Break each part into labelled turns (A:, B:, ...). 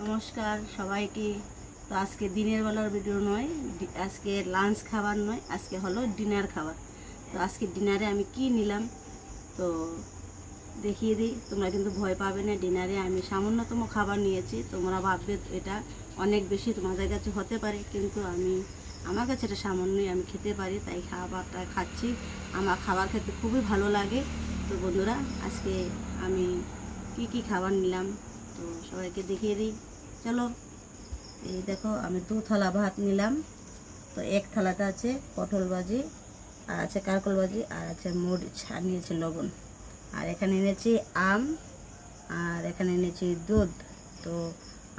A: নমস্কার সবাইকে। তো আজকে দিনের বেলার ভিডিও নয়, আজকে লাঞ্চ খাবার নয়, আজকে হলো ডিনার খাবার। তো আজকে ডিনারে আমি কি নিলাম তো দেখিয়ে দিই। তোমরা কিন্তু ভয় পাবে না। ডিনারে আমি সামান্যতম খাবার নিয়েছি। তোমরা ভাববে এটা অনেক বেশি তোমাদের কাছে হতে পারে, কিন্তু আমার কাছে এটা সামান্যই, আমি খেতে পারি, তাই খাবারটা খাচ্ছি। আমার খাবার খেতে খুবই ভালো লাগে। তো বন্ধুরা, আজকে আমি কি খাবার নিলাম তো সবাইকে দেখিয়ে দিই। চলো, এই দেখো, আমি 2 থালা ভাত নিলাম। তো 1 থালাতে আছে পটল ভাজি, আর আছে কারকল ভাজি, আর আছে মরিচ, আর নিয়েছি লবণ, আর এখানে এনেছি আম, আর এখানে এনেছি দুধ। তো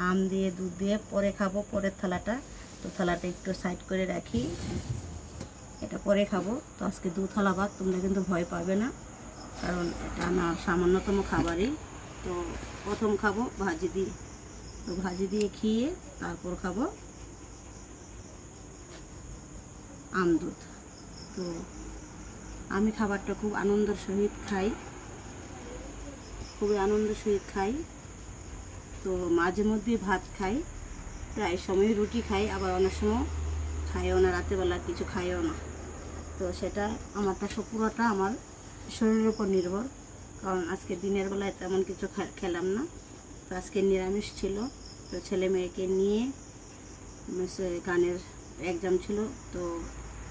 A: আম দিয়ে দুধ দিয়ে পরে খাবো, পরের থালাটা। তো থালাটা একটু সাইড করে রাখি, এটা পরে খাবো। তো আজকে 2 থালা ভাত, তোমরা কিন্তু ভয় পাবে না, কারণ এটা আমার সামান্যতম খাবারই। তো প্রথম খাবো ভাজি দিয়ে। তো ভাজি দিয়ে খেয়ে তারপর খাবো আম দুধ। তো আমি খাবারটা খুব আনন্দের সহিত খাই, খুবই আনন্দের সহিত খাই। তো মাঝে মধ্যে ভাত খাই, প্রায় সময় রুটি খাই, আবার অনেক সময় খাইও না, রাতেরবেলা কিছু খাইও না। তো সেটা আমারটা পুরোটা আমার শরীরের উপর নির্ভর, কারণ আজকে দিনের বেলায় তেমন কিছু খেলাম না। তো আজকে নিরামিষ ছিল। তো ছেলে মেয়েকে নিয়ে গানের এক্সাম ছিল, তো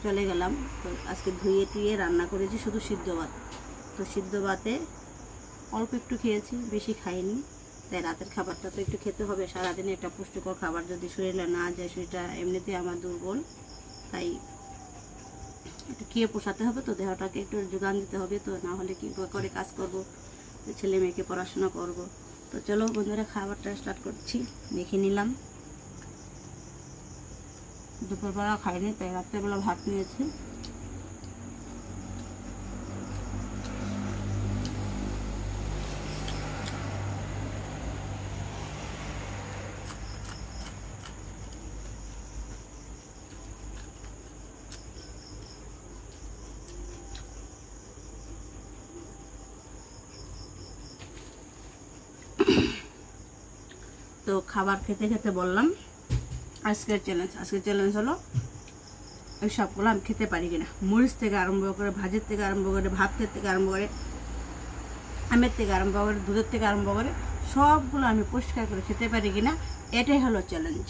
A: চলে গেলাম। তো আজকে ধুয়ে টুয়ে রান্না করেছি শুধু সিদ্ধ ভাত। তো সিদ্ধ ভাতে অল্প একটু খেয়েছি, বেশি খাইনি। তাই রাতের খাবারটা তো একটু খেতে হবে। সারাদিনে একটা পুষ্টিকর খাবার যদি শরীরে না যায়, শরীরটা এমনিতে আমার দুর্বল, তাই একটু খেয়ে পোষাতে হবে। তো দেহটাকে একটু যোগান দিতে হবে, তো না হলে কী করে কাজ করব, ছেলে মেয়েকে পড়াশোনা করব। তো চলো বন্ধুরা, খাবারটা স্টার্ট করছি। দেখে নিলাম, দুপুরবেলা খাইনি, তাই রাত্রেবেলা ভাত নিয়েছি। তো খাবার খেতে খেতে বললাম আজকের চ্যালেঞ্জ হলো ওই সবগুলো আমি খেতে পারি কিনা। মরিচ থেকে আরম্ভ করে, ভাজির থেকে আরম্ভ করে, ভাতের থেকে আরম্ভ করে, আমের থেকে আরম্ভ করে, দুধের থেকে আরম্ভ করে সবগুলো আমি পরিষ্কার করে খেতে পারি কিনা, এটাই হলো চ্যালেঞ্জ।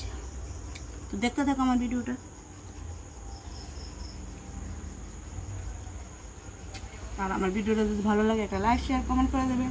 A: তো দেখতে থাকো আমার ভিডিওটা। আর আমার ভিডিওটা যদি ভালো লাগে একটা লাইক শেয়ার কমেন্ট করে দেবে।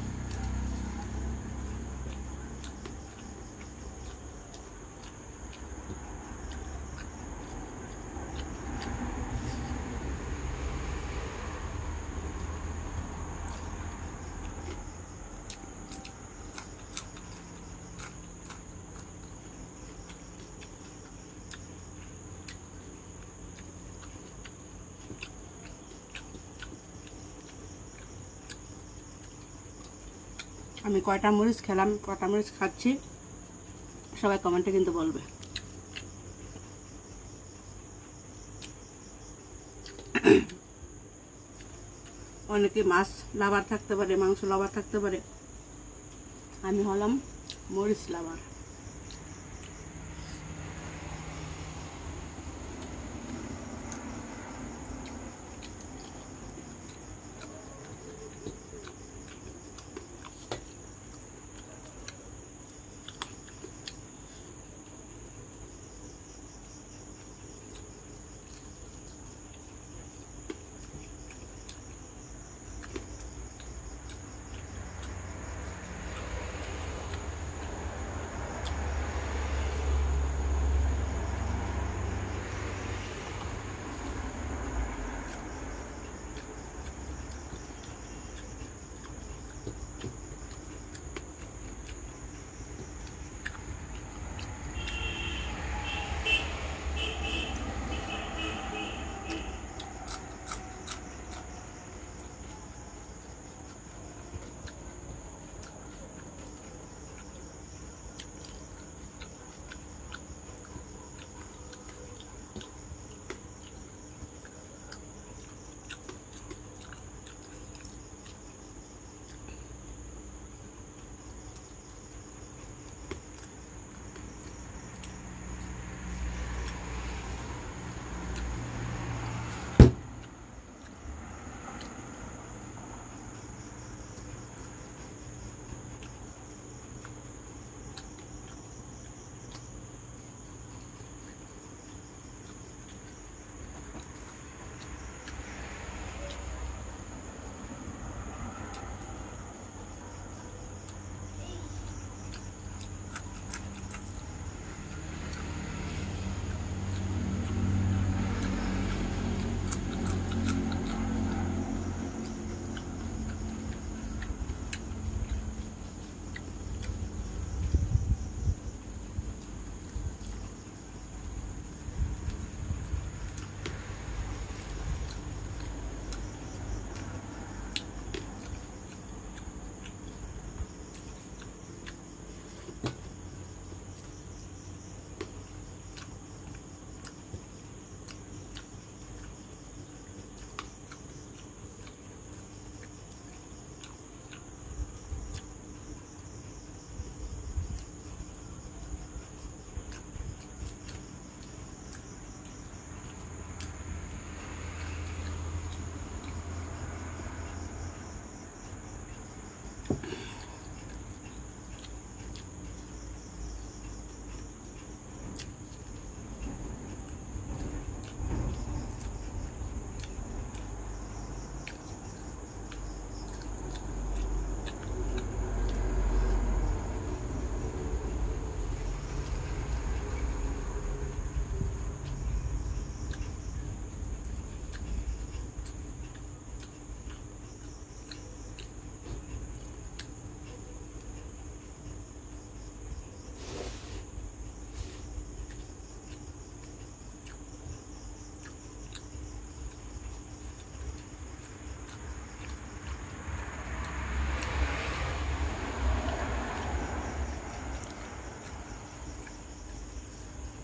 A: আমি কয়টা মরিচ খেলাম, কয়টা মরিচ খাচ্ছি, সবাই কমেন্টে কিন্তু বলবে। অনেকে মাছ লাভার থাকতে পারে, মাংস লাভার থাকতে পারে, আমি হলাম মরিচ লাভার।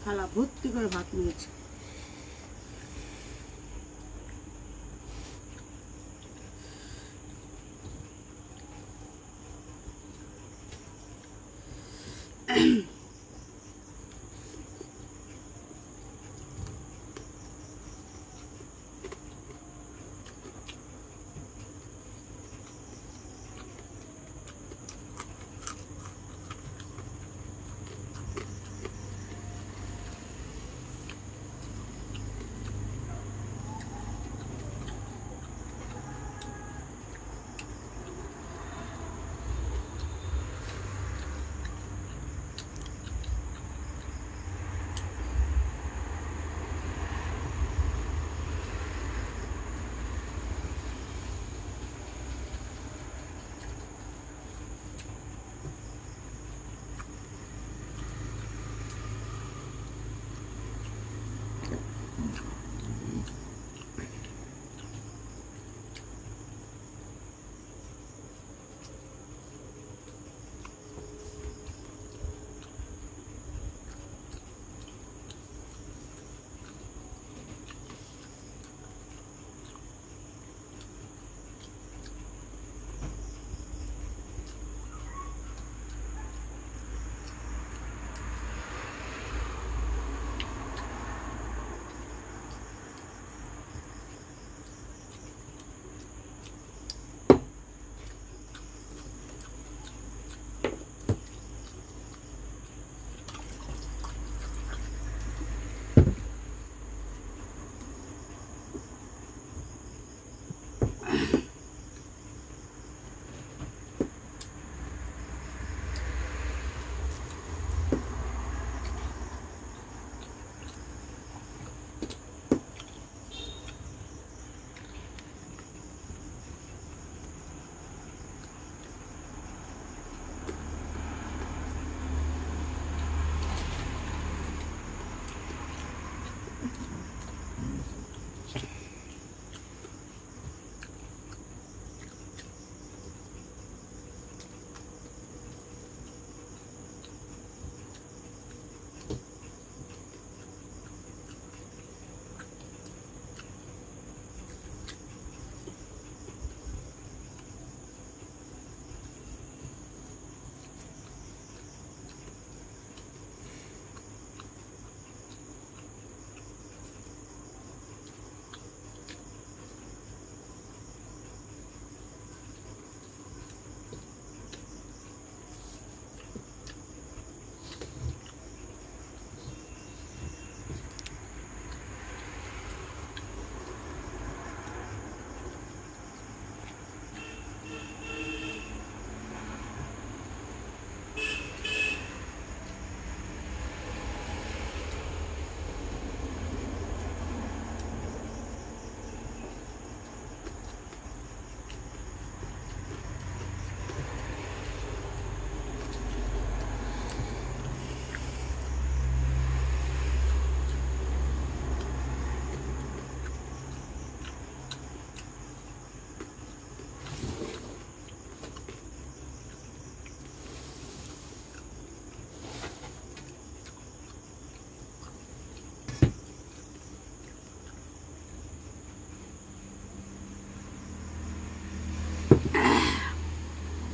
A: থালা ভর্তি করে ভাত নিয়েছে।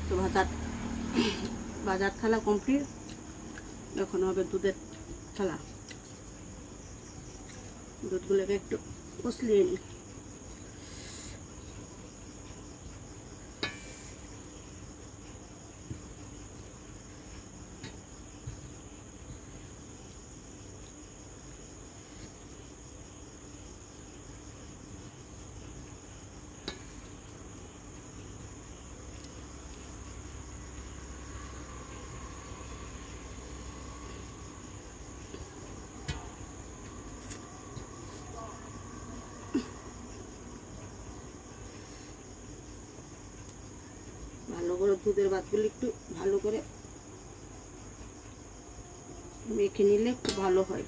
A: তো ভাজার থালা কমপ্লিট। এখন হবে দুধের থালা। দুধগুলোকে একটু কষলিয়ে নিই। ভালো করে দুধের ভাতগুলো একটু ভালো করে মেখে নিলে খুব ভালো হয়।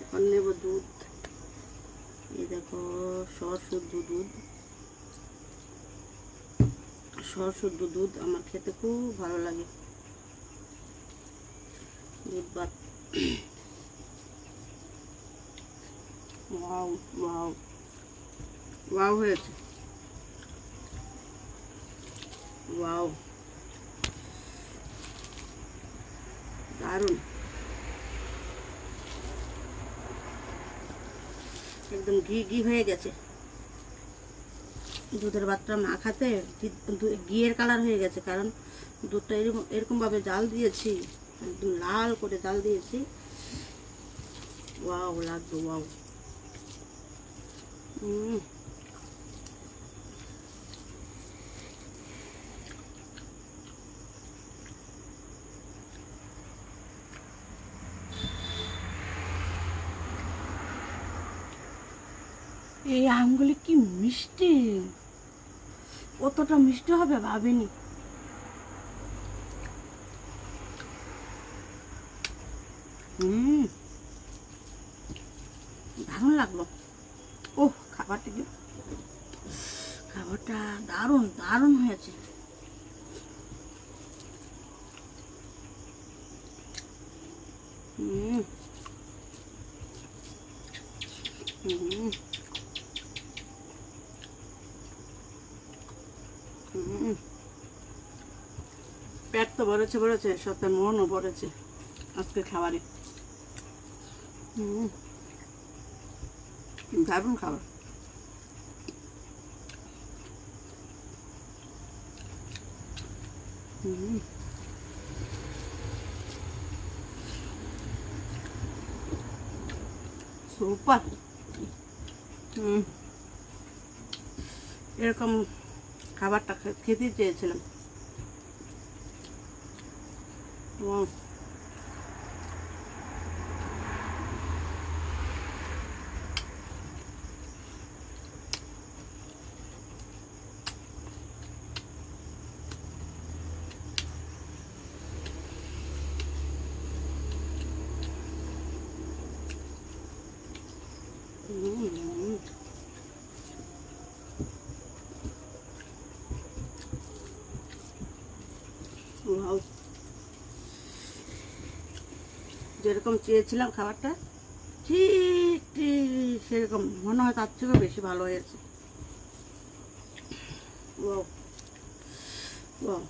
A: এখন নেব দুধ। দেখো সরশুদ্ধ দুধ, সরশুদ্ধ দুধ আমার খেতে খুব ভালো লাগে। দুধ ভাত, ওয়াও ওয়াও ওয়াও হয়েছে, ওয়াও দারুণ, একদম ঘি ঘি হয়ে গেছে। দুধের ভাতটা মাখাতে ঘিয়ের কালার হয়ে গেছে, কারণ দুধটা এরকমভাবে জাল দিয়েছি, একদম লাল করে জাল দিয়েছি। ওয়াও লাগবে, ওয়াও। এই আমগুলি কি মিষ্টি, কতটা মিষ্টি হবে ভাবিনি। দারুণ লাগলো। ওহ, খাবারটা দারুণ দারুণ হয়েছে। পেট তো ভরেছে, সাথে মনও ভরেছে আজকে খাবারে। দারুণ খাবার। সুপার। এরকম খাবারটা খেতে চেয়েছিলাম। যেরকম চেয়েছিলাম খাবারটা ঠিক ঠিক সেরকম, মনে হয় তার থেকেও বেশি ভালো হয়েছে। Wow wow.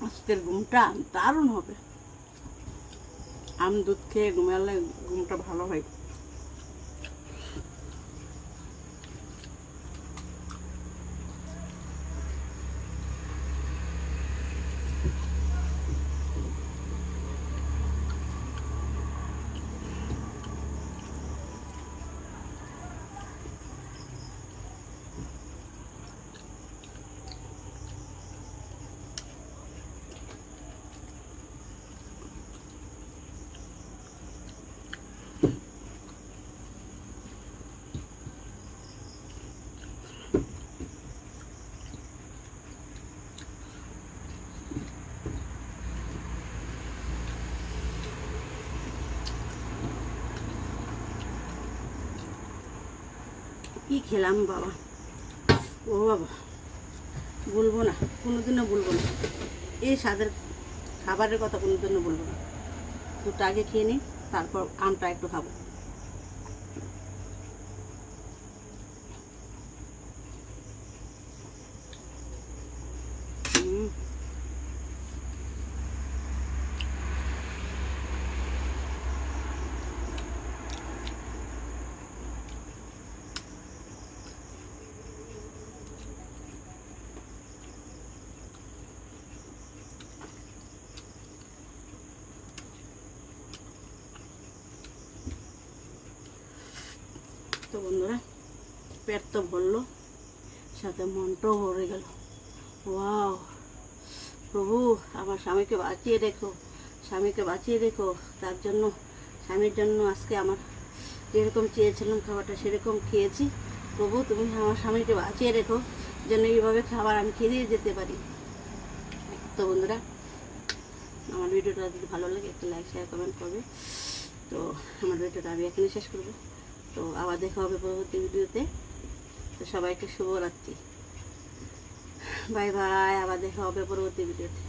A: আজকের ঘুমটা দারুণ হবে। আম দুধ খেয়ে ঘুমালে ঘুমটা ভালো হয়। কি খেলাম বাবা, ও বাবা, বলবো না, কোনোদিনও বলবো না। এই স্বাদের খাবারের কথা কোনোদিনও বলবো না। দুধটা আগে খেয়ে নিই, তারপর আমটা একটু খাবো। তো বন্ধুরা, পেট তো ভরলো, সাথে মনটাও ভরে গেল। ওয়াও প্রভু, আমার স্বামীকে বাঁচিয়ে রেখো, স্বামীকে বাঁচিয়ে রেখো। তার জন্য, স্বামীর জন্য আজকে আমার যেরকম চেয়েছিলাম খাবারটা সেরকম খেয়েছি। প্রভু, তুমি আমার স্বামীকে বাঁচিয়ে রেখো, যেন এইভাবে খাবার আমি খেয়ে যেতে পারি। তো বন্ধুরা, আমার ভিডিওটা যদি ভালো লাগে একটা লাইক শেয়ার কমেন্ট করবে। তো আমার ভিডিওটা আমি এখানে শেষ করবো। তো আবার দেখা হবে পরবর্তী ভিডিওতে। তো সবাইকে শুভরাত্রি, বাই বাই। আবার দেখা হবে পরবর্তী ভিডিওতে।